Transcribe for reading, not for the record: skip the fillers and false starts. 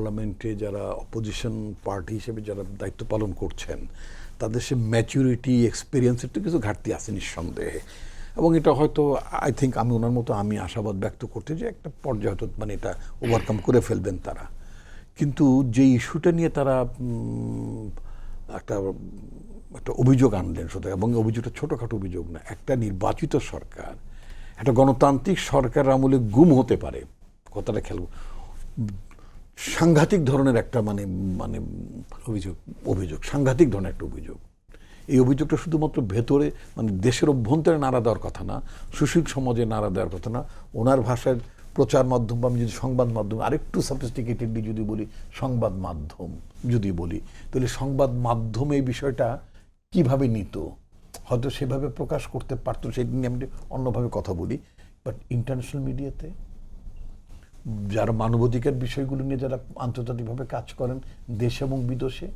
পার্লামেন্টে যারা opposition party হিসেবে যারা দায়িত্ব পালন করছেন তাদের সে ম্যাচুরিটি এক্সপিরিয়েন্সের তো কিছু ঘাটতি আছে নিঃসন্দেহে, এবং এটা হয়তো আই থিঙ্ক আমি ওনার মতো আমি আশাবাদ ব্যক্ত করতে যে একটা পর্যায়ে হয়তো মানে এটা ওভারকাম করে ফেলবেন তারা। কিন্তু যে ইস্যুটা নিয়ে তারা একটা একটা অভিযোগ আনলেন শুধু, এবং অভিযোগটা ছোটোখাটো অভিযোগ না, একটা নির্বাচিত সরকার একটা গণতান্ত্রিক সরকার আমলে গুম হতে পারে, কথাটা খেয়াল, সাংঘাতিক ধরনের একটা মানে মানে অভিযোগ অভিযোগ সাংঘাতিক ধরনের একটা অভিযোগ। এই অভিযোগটা শুধুমাত্র ভেতরে মানে দেশের অভ্যন্তরে নাড়া দেওয়ার কথা না, সুশীল সমাজে নাড়া দেওয়ার কথা না, ওনার ভাষায় প্রচার মাধ্যম বা আমি যদি সংবাদ মাধ্যম আরেকটু সফিস্টিকেটেডলি যদি বলি সংবাদ মাধ্যম যদি বলি, তাহলে সংবাদ মাধ্যম এই বিষয়টা কিভাবে নিত, হয়তো সেভাবে প্রকাশ করতে পারতো, সেটা নিয়ে আমি অন্যভাবে কথা বলি। বাট ইন্টারন্যাশনাল মিডিয়াতে যারা মানবাধিকার বিষয়গুলো নিয়ে যারা আন্তর্জাতিকভাবে কাজ করেন দেশে এবং বিদেশে,